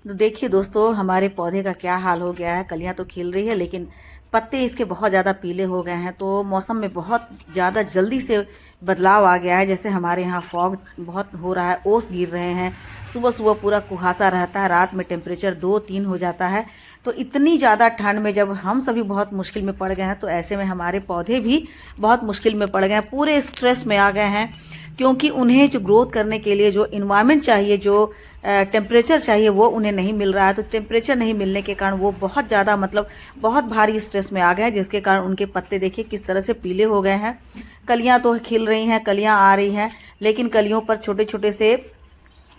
तो देखिए दोस्तों, हमारे पौधे का क्या हाल हो गया है। कलियां तो खिल रही है लेकिन पत्ते इसके बहुत ज़्यादा पीले हो गए हैं। तो मौसम में बहुत ज़्यादा जल्दी से बदलाव आ गया है। जैसे हमारे यहाँ फॉग बहुत हो रहा है, ओस गिर रहे हैं, सुबह सुबह पूरा कुहासा रहता है, रात में टेम्परेचर 2-3 हो जाता है। तो इतनी ज़्यादा ठंड में जब हम सभी बहुत मुश्किल में पड़ गए हैं, तो ऐसे में हमारे पौधे भी बहुत मुश्किल में पड़ गए हैं, पूरे स्ट्रेस में आ गए हैं। क्योंकि उन्हें जो ग्रोथ करने के लिए जो इन्वायरमेंट चाहिए, जो टेम्परेचर चाहिए, वो उन्हें नहीं मिल रहा है। तो टेम्परेचर नहीं मिलने के कारण वो बहुत ज़्यादा बहुत भारी स्ट्रेस में आ गए हैं, जिसके कारण उनके पत्ते देखिए किस तरह से पीले हो गए हैं। कलियां तो खिल रही हैं, कलियां आ रही हैं, लेकिन कलियों पर छोटे छोटे से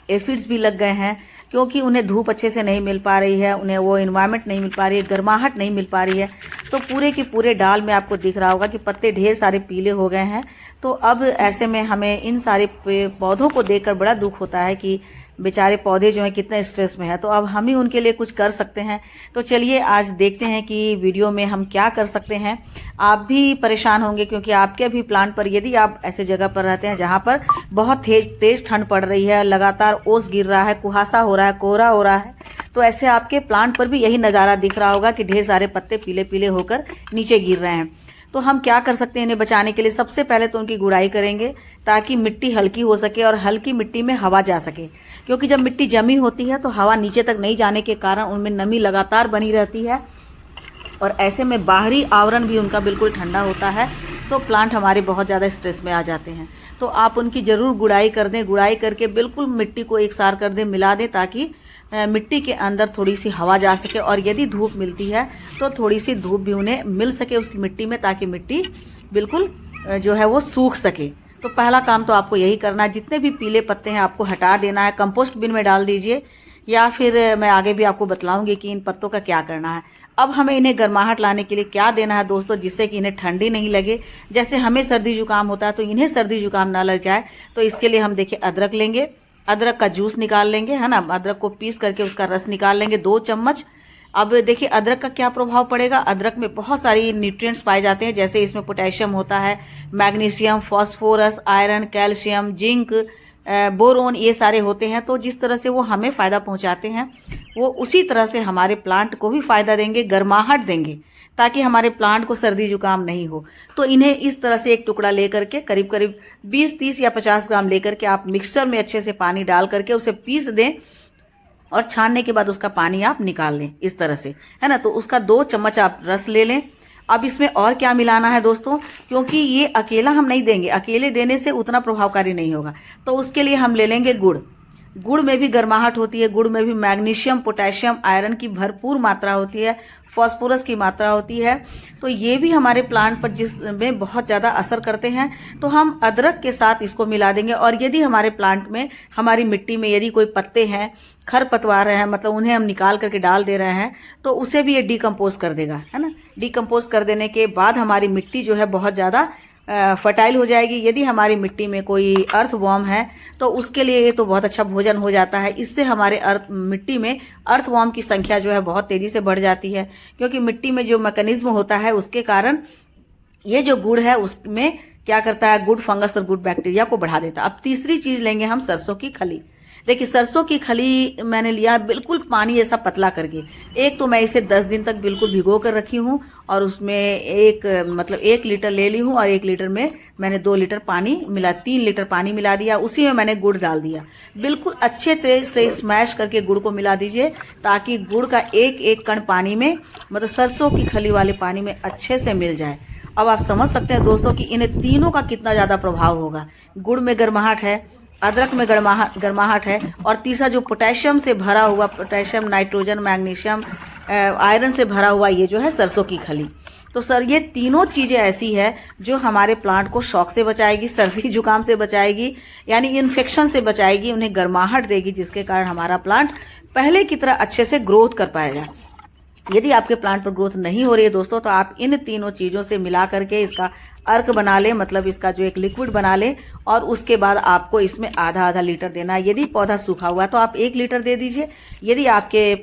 एफिड्स भी लग गए हैं, क्योंकि उन्हें धूप अच्छे से नहीं मिल पा रही है, उन्हें वो इन्वायरमेंट नहीं मिल पा रही है, गर्माहट नहीं मिल पा रही है। तो पूरे के पूरे डाल में आपको दिख रहा होगा कि पत्ते ढेर सारे पीले हो गए हैं। तो अब ऐसे में हमें इन सारे पौधों को देखकर बड़ा दुख होता है कि बेचारे पौधे जो हैं कितने स्ट्रेस में है। तो अब हम ही उनके लिए कुछ कर सकते हैं। तो चलिए आज देखते हैं कि वीडियो में हम क्या कर सकते हैं। आप भी परेशान होंगे, क्योंकि आपके भी प्लांट पर, यदि आप ऐसे जगह पर रहते हैं जहां पर बहुत तेज ठंड पड़ रही है, लगातार ओस गिर रहा है, कुहासा हो रहा है, कोहरा हो रहा है, तो ऐसे आपके प्लांट पर भी यही नज़ारा दिख रहा होगा कि ढेर सारे पत्ते पीले पीले होकर नीचे गिर रहे हैं। तो हम क्या कर सकते हैं इन्हें बचाने के लिए? सबसे पहले तो उनकी गुड़ाई करेंगे, ताकि मिट्टी हल्की हो सके और हल्की मिट्टी में हवा जा सके। क्योंकि जब मिट्टी जमी होती है तो हवा नीचे तक नहीं जाने के कारण उनमें नमी लगातार बनी रहती है, और ऐसे में बाहरी आवरण भी उनका बिल्कुल ठंडा होता है। तो प्लांट हमारे बहुत ज़्यादा स्ट्रेस में आ जाते हैं। तो आप उनकी ज़रूर गुड़ाई कर दें, गुड़ाई करके बिल्कुल मिट्टी को एक सार कर दें, मिला दें, ताकि मिट्टी के अंदर थोड़ी सी हवा जा सके। और यदि धूप मिलती है तो थोड़ी सी धूप भी उन्हें मिल सके उस मिट्टी में, ताकि मिट्टी बिल्कुल जो है वो सूख सके। तो पहला काम तो आपको यही करना है। जितने भी पीले पत्ते हैं आपको हटा देना है, कंपोस्ट बिन में डाल दीजिए, या फिर मैं आगे भी आपको बतलाऊंगी कि इन पत्तों का क्या करना है। अब हमें इन्हें गर्माहट लाने के लिए क्या देना है दोस्तों, जिससे कि इन्हें ठंडी नहीं लगे। जैसे हमें सर्दी जुकाम होता है तो इन्हें सर्दी जुकाम ना लग जाए, तो इसके लिए हम देखिए अदरक लेंगे, अदरक का जूस निकाल लेंगे, है ना। अदरक को पीस करके उसका रस निकाल लेंगे 2 चम्मच। अब देखिए अदरक का क्या प्रभाव पड़ेगा। अदरक में बहुत सारी न्यूट्रिएंट्स पाए जाते हैं, जैसे इसमें पोटेशियम होता है, magnesium, phosphorus, iron, calcium, zinc, boron, ये सारे होते हैं। तो जिस तरह से वो हमें फ़ायदा पहुंचाते हैं, वो उसी तरह से हमारे प्लांट को भी फ़ायदा देंगे, गर्माहट देंगे, ताकि हमारे प्लांट को सर्दी जुकाम नहीं हो। तो इन्हें इस तरह से एक टुकड़ा लेकर के करीब करीब 20-30 या 50 ग्राम लेकर के आप मिक्सचर में अच्छे से पानी डाल करके उसे पीस दें, और छानने के बाद उसका पानी आप निकाल लें इस तरह से, है ना। तो उसका 2 चम्मच आप रस ले लें। अब इसमें और क्या मिलाना है दोस्तों, क्योंकि ये अकेला हम नहीं देंगे, अकेले देने से उतना प्रभावकारी नहीं होगा। तो उसके लिए हम ले लेंगे गुड़। गुड़ में भी गर्माहट होती है, गुड़ में भी मैग्नीशियम, पोटेशियम, आयरन की भरपूर मात्रा होती है, फास्फोरस की मात्रा होती है। तो ये भी हमारे प्लांट पर जिसमें बहुत ज़्यादा असर करते हैं। तो हम अदरक के साथ इसको मिला देंगे। और यदि हमारे प्लांट में, हमारी मिट्टी में यदि कोई पत्ते हैं, खरपतवार हैं, मतलब उन्हें हम निकाल करके डाल दे रहे हैं, तो उसे भी ये डिकम्पोज कर देगा, है ना। डिकम्पोज कर देने के बाद हमारी मिट्टी जो है बहुत ज़्यादा फर्टाइल हो जाएगी। यदि हमारी मिट्टी में कोई अर्थ वॉर्म है तो उसके लिए ये तो बहुत अच्छा भोजन हो जाता है। इससे हमारे मिट्टी में अर्थ वॉर्म की संख्या जो है बहुत तेजी से बढ़ जाती है, क्योंकि मिट्टी में जो मैकेनिज्म होता है उसके कारण ये जो गुड़ है उसमें क्या करता है, गुड फंगस और गुड बैक्टीरिया को बढ़ा देता है। अब तीसरी चीज लेंगे हम सरसों की खली। देखिए सरसों की खली मैंने लिया बिल्कुल पानी ऐसा पतला करके। एक तो मैं इसे 10 दिन तक बिल्कुल भिगो कर रखी हूँ, और उसमें 1 लीटर ले ली हूँ, और 1 लीटर में मैंने 2 लीटर पानी मिला, 3 लीटर पानी मिला दिया। उसी में मैंने गुड़ डाल दिया। बिल्कुल अच्छे तरह से स्मैश करके गुड़ को मिला दीजिए, ताकि गुड़ का एक एक कण पानी में, मतलब सरसों की खली वाले पानी में अच्छे से मिल जाए। अब आप समझ सकते हैं दोस्तों कि इन तीनों का कितना ज़्यादा प्रभाव होगा। गुड़ में गर्माहट है, अदरक में गर्माहट है, और तीसरा जो पोटेशियम से भरा हुआ, पोटेशियम, नाइट्रोजन, मैग्नीशियम, आयरन से भरा हुआ ये जो है सरसों की खली। तो सर ये तीनों चीज़ें ऐसी है जो हमारे प्लांट को शॉक से बचाएगी, सर्दी जुकाम से बचाएगी, यानी इन्फेक्शन से बचाएगी, उन्हें गर्माहट देगी, जिसके कारण हमारा प्लांट पहले की तरह अच्छे से ग्रोथ कर पाएगा। यदि आपके प्लांट पर ग्रोथ नहीं हो रही है दोस्तों, तो आप इन तीनों चीज़ों से मिला करके इसका अर्क बना लें, मतलब इसका जो एक लिक्विड बना लें, और उसके बाद आपको इसमें आधा लीटर देना है। यदि पौधा सूखा हुआ है तो आप 1 लीटर दे दीजिए। यदि आपके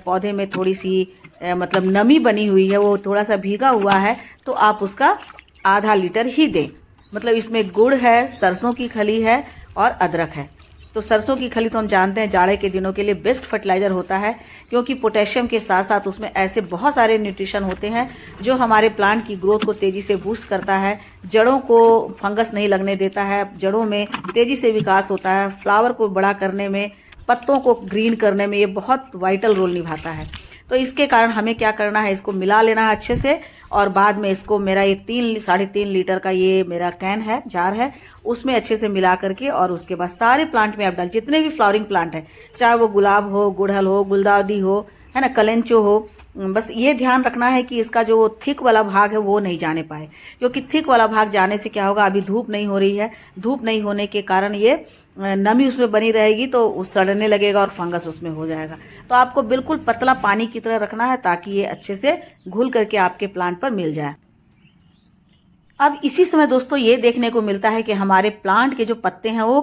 पौधे में थोड़ी सी मतलब नमी बनी हुई है, वो थोड़ा सा भीगा हुआ है, तो आप उसका आधा लीटर ही दें। मतलब इसमें गुड़ है, सरसों की खली है और अदरक है। तो सरसों की खली तो हम जानते हैं जाड़े के दिनों के लिए बेस्ट फर्टिलाइजर होता है, क्योंकि पोटेशियम के साथ साथ उसमें ऐसे बहुत सारे न्यूट्रिशन होते हैं जो हमारे प्लांट की ग्रोथ को तेज़ी से बूस्ट करता है, जड़ों को फंगस नहीं लगने देता है, जड़ों में तेज़ी से विकास होता है, फ्लावर को बड़ा करने में, पत्तों को ग्रीन करने में ये बहुत वाइटल रोल निभाता है। तो इसके कारण हमें क्या करना है, इसको मिला लेना है अच्छे से, और बाद में इसको मेरा ये 3-3.5 लीटर का ये मेरा कैन है, जार है, उसमें अच्छे से मिला करके और उसके बाद सारे प्लांट में आप डाल, जितने भी फ्लावरिंग प्लांट है, चाहे वो गुलाब हो, गुड़हल हो, गुलदाउदी हो, है ना, कलेंचो हो, बस ये ध्यान रखना है कि इसका जो थिक वाला भाग है वो नहीं जाने पाए, क्योंकि थिक वाला भाग जाने से क्या होगा, अभी धूप नहीं हो रही है, धूप नहीं होने के कारण ये नमी उसमें बनी रहेगी तो सड़ने लगेगा और फंगस उसमें हो जाएगा। तो आपको बिल्कुल पतला पानी की तरह रखना है ताकि ये अच्छे से घुल करके आपके प्लांट पर मिल जाए। अब इसी समय दोस्तों ये देखने को मिलता है कि हमारे प्लांट के जो पत्ते हैं वो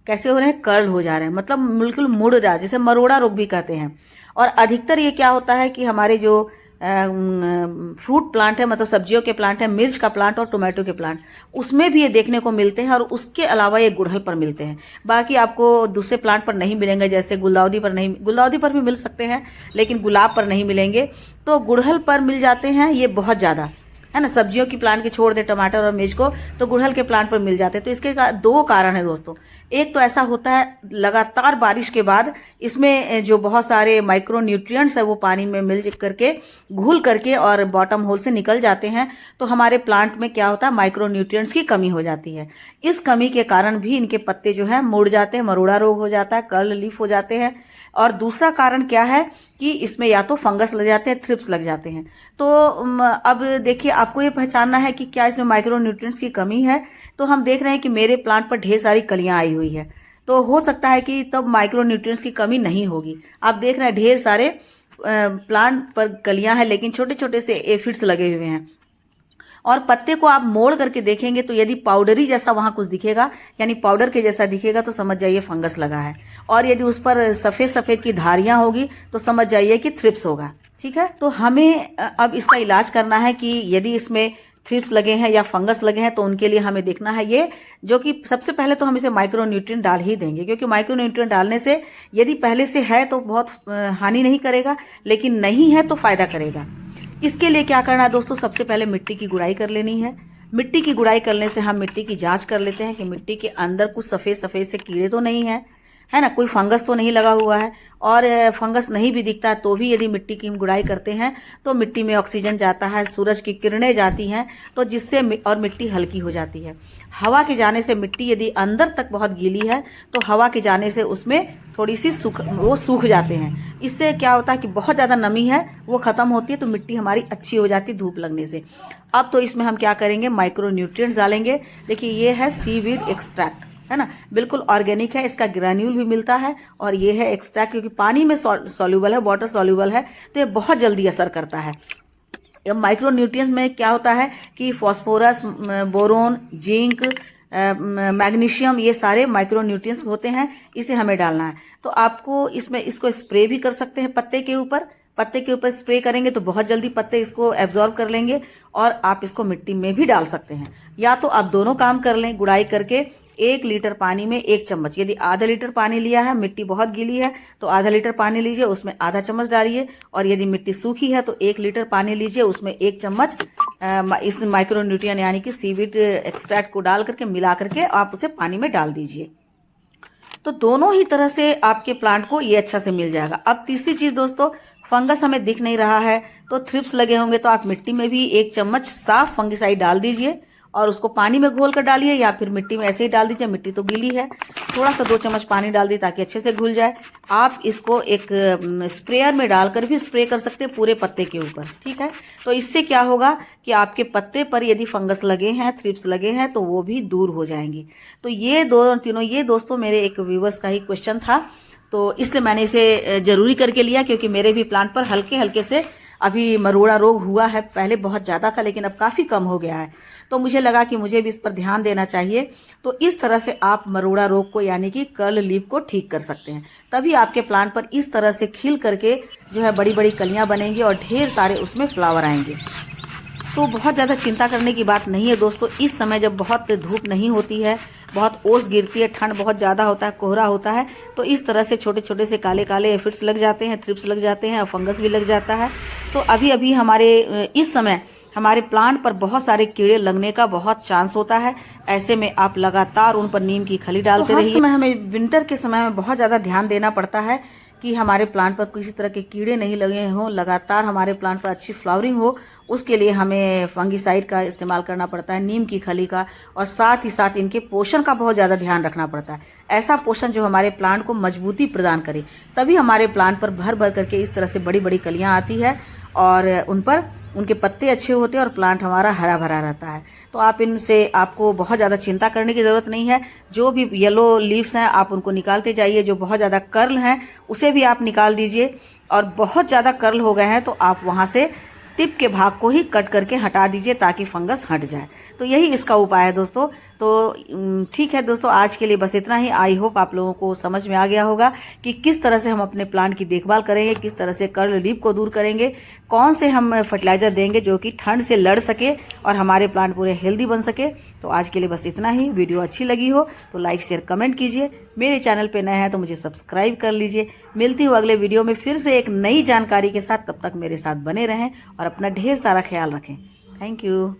कैसे हो रहे हैं, कर्ल हो जा रहे हैं, मतलब बिल्कुल मुड़ रहा है, जिसे मरोड़ा रोग भी कहते हैं। और अधिकतर ये क्या होता है कि हमारे जो फ्रूट प्लांट है, मतलब सब्जियों के प्लांट है, मिर्च का प्लांट और टोमेटो के प्लांट, उसमें भी ये देखने को मिलते हैं, और उसके अलावा ये गुड़हल पर मिलते हैं। बाकी आपको दूसरे प्लांट पर नहीं मिलेंगे, जैसे गुलदाउदी पर नहीं, गुलदाउदी पर भी मिल सकते हैं लेकिन गुलाब पर नहीं मिलेंगे, तो गुड़हल पर मिल जाते हैं ये बहुत ज़्यादा, है ना। सब्जियों की प्लांट के छोड़ दे टमाटर और मिर्च को, तो गुड़हल के प्लांट पर मिल जाते हैं। तो इसके दो कारण है दोस्तों। एक तो ऐसा होता है लगातार बारिश के बाद इसमें जो बहुत सारे माइक्रो न्यूट्रिएंट्स है वो पानी में मिल करके घुल करके और बॉटम होल से निकल जाते हैं, तो हमारे प्लांट में क्या होता है, माइक्रो न्यूट्रिएंट्स की कमी हो जाती है। इस कमी के कारण भी इनके पत्ते जो है मुड़ जाते हैं, मरोड़ा रोग हो जाता है, कर्ल लीफ हो जाते हैं। और दूसरा कारण क्या है कि इसमें या तो फंगस लग जाते हैं, थ्रिप्स लग जाते हैं। तो अब देखिए, आपको ये पहचानना है कि क्या इसमें माइक्रो न्यूट्रिएंट्स की कमी है। तो हम देख रहे हैं कि मेरे प्लांट पर ढेर सारी कलियां आई हुई है, तो हो सकता है कि तब माइक्रो न्यूट्रिएंट्स की कमी नहीं होगी। आप देख रहे हैं ढेर सारे प्लांट पर कलियां हैं, लेकिन छोटे छोटे से एफिड्स लगे हुए हैं। और पत्ते को आप मोड़ करके देखेंगे तो यदि पाउडरी जैसा वहां कुछ दिखेगा, यानी पाउडर के जैसा दिखेगा, तो समझ जाइए फंगस लगा है। और यदि उस पर सफेद सफेद की धारियां होगी तो समझ जाइए कि थ्रिप्स होगा। ठीक है, तो हमें अब इसका इलाज करना है कि यदि इसमें थ्रिप्स लगे हैं या फंगस लगे हैं, तो उनके लिए हमें देखना है ये, जो कि सबसे पहले तो हम इसे माइक्रो न्यूट्रिएंट डाल ही देंगे, क्योंकि माइक्रो न्यूट्रिएंट डालने से यदि पहले से है तो बहुत हानि नहीं करेगा, लेकिन नहीं है तो फायदा करेगा। इसके लिए क्या करना है दोस्तों, सबसे पहले मिट्टी की गुड़ाई कर लेनी है। मिट्टी की गुड़ाई करने से हम मिट्टी की जांच कर लेते हैं कि मिट्टी के अंदर कुछ सफेद सफेद से कीड़े तो नहीं है, है ना, कोई फंगस तो नहीं लगा हुआ है। और फंगस नहीं भी दिखता है तो भी यदि मिट्टी की हम गुड़ाई करते हैं तो मिट्टी में ऑक्सीजन जाता है, सूरज की किरणें जाती हैं, तो जिससे और मिट्टी हल्की हो जाती है। हवा के जाने से मिट्टी यदि अंदर तक बहुत गीली है तो हवा के जाने से उसमें थोड़ी सी सूख जाते हैं। इससे क्या होता है कि बहुत ज़्यादा नमी है वो ख़त्म होती है, तो मिट्टी हमारी अच्छी हो जाती है धूप लगने से। अब तो इसमें हम क्या करेंगे, माइक्रो न्यूट्रिएंट्स डालेंगे। देखिए ये है सीवीड एक्सट्रैक्ट, है ना, बिल्कुल ऑर्गेनिक है, इसका ग्रैन्यूल भी मिलता है। और ये है एक्सट्रैक्ट, क्योंकि पानी में सॉल्यूबल है, वाटर सॉल्यूबल है, तो ये बहुत जल्दी असर करता है। माइक्रो न्यूट्रिएंट्स में क्या होता है कि फास्फोरस, बोरोन, जिंक, मैग्नीशियम, ये सारे माइक्रो न्यूट्रिएंट्स होते हैं, इसे हमें डालना है। तो आपको इसमें इसको स्प्रे भी कर सकते हैं पत्ते के ऊपर। पत्ते के ऊपर स्प्रे करेंगे तो बहुत जल्दी पत्ते इसको एब्जॉर्ब कर लेंगे, और आप इसको मिट्टी में भी डाल सकते हैं। या तो आप दोनों काम कर लें, गुड़ाई करके 1 लीटर पानी में 1 चम्मच, यदि आधा लीटर पानी लिया है, मिट्टी बहुत गीली है तो आधा लीटर पानी लीजिए, उसमें आधा चम्मच डालिए। और यदि मिट्टी सूखी है तो 1 लीटर पानी लीजिए, उसमें 1 चम्मच इस माइक्रो न्यूट्रिएंट यानी कि सीवीड एक्सट्रैक्ट को डाल करके मिला करके आप उसे पानी में डाल दीजिए। तो दोनों ही तरह से आपके प्लांट को ये अच्छा से मिल जाएगा। अब तीसरी चीज दोस्तों, फंगस हमें दिख नहीं रहा है तो थ्रिप्स लगे होंगे, तो आप मिट्टी में भी 1 चम्मच साफ फंगिसाइड डाल दीजिए और उसको पानी में घोल कर डालिए, या फिर मिट्टी में ऐसे ही डाल दीजिए, मिट्टी तो गीली है, थोड़ा सा 2 चम्मच पानी डाल दिए ताकि अच्छे से घुल जाए। आप इसको एक स्प्रेयर में डालकर भी स्प्रे कर सकते हैं पूरे पत्ते के ऊपर। ठीक है, तो इससे क्या होगा कि आपके पत्ते पर यदि फंगस लगे हैं, थ्रिप्स लगे हैं, तो वो भी दूर हो जाएंगे। तो ये तीनों ये दोस्तों मेरे एक व्यूवर्स का ही क्वेश्चन था, तो इसलिए मैंने इसे जरूरी करके लिया, क्योंकि मेरे भी प्लांट पर हल्के हल्के से अभी मरोड़ा रोग हुआ है। पहले बहुत ज़्यादा था लेकिन अब काफ़ी कम हो गया है, तो मुझे लगा कि मुझे भी इस पर ध्यान देना चाहिए। तो इस तरह से आप मरोड़ा रोग को यानी कि कर्ल लीफ को ठीक कर सकते हैं, तभी आपके प्लांट पर इस तरह से खिल करके जो है बड़ी बड़ी कलियां बनेंगी और ढेर सारे उसमें फ्लावर आएंगे। तो बहुत ज़्यादा चिंता करने की बात नहीं है दोस्तों। इस समय जब बहुत धूप नहीं होती है बहुत ओस गिरती है, ठंड बहुत ज़्यादा होता है, कोहरा होता है, तो इस तरह से छोटे छोटे से काले काले एफिड्स लग जाते हैं, थ्रिप्स लग जाते हैं और फंगस भी लग जाता है। तो अभी अभी हमारे इस समय हमारे प्लांट पर बहुत सारे कीड़े लगने का बहुत चांस होता है। ऐसे में आप लगातार उन पर नीम की खली डालते रहिए। हर समय हमें विंटर के समय में बहुत ज़्यादा ध्यान देना पड़ता है कि हमारे प्लांट पर किसी तरह के कीड़े नहीं लगे हों, लगातार हमारे प्लांट पर अच्छी फ्लावरिंग हो, उसके लिए हमें फंगीसाइड का इस्तेमाल करना पड़ता है, नीम की खली का, और साथ ही साथ इनके पोषण का बहुत ज़्यादा ध्यान रखना पड़ता है। ऐसा पोषण जो हमारे प्लांट को मजबूती प्रदान करे, तभी हमारे प्लांट पर भर भर करके इस तरह से बड़ी बड़ी कलियाँ आती है और उन पर उनके पत्ते अच्छे होते हैं और प्लांट हमारा हरा भरा रहता है। तो आप इनसे आपको बहुत ज़्यादा चिंता करने की ज़रूरत नहीं है। जो भी येलो लीव्स हैं आप उनको निकालते जाइए, जो बहुत ज़्यादा कर्ल हैं उसे भी आप निकाल दीजिए, और बहुत ज़्यादा कर्ल हो गए हैं तो आप वहाँ से टिप के भाग को ही कट करके हटा दीजिए ताकि फंगस हट जाए। तो यही इसका उपाय है दोस्तों। तो ठीक है दोस्तों, आज के लिए बस इतना ही। आई होप आप लोगों को समझ में आ गया होगा कि किस तरह से हम अपने प्लांट की देखभाल करेंगे, किस तरह से कर्ल लीफ को दूर करेंगे, कौन से हम फर्टिलाइजर देंगे जो कि ठंड से लड़ सके और हमारे प्लांट पूरे हेल्दी बन सके। तो आज के लिए बस इतना ही। वीडियो अच्छी लगी हो तो लाइक शेयर कमेंट कीजिए। मेरे चैनल पे नए हैं तो मुझे सब्सक्राइब कर लीजिए। मिलती हूँ अगले वीडियो में फिर से एक नई जानकारी के साथ। तब तक मेरे साथ बने रहें और अपना ढेर सारा ख्याल रखें। Thank you.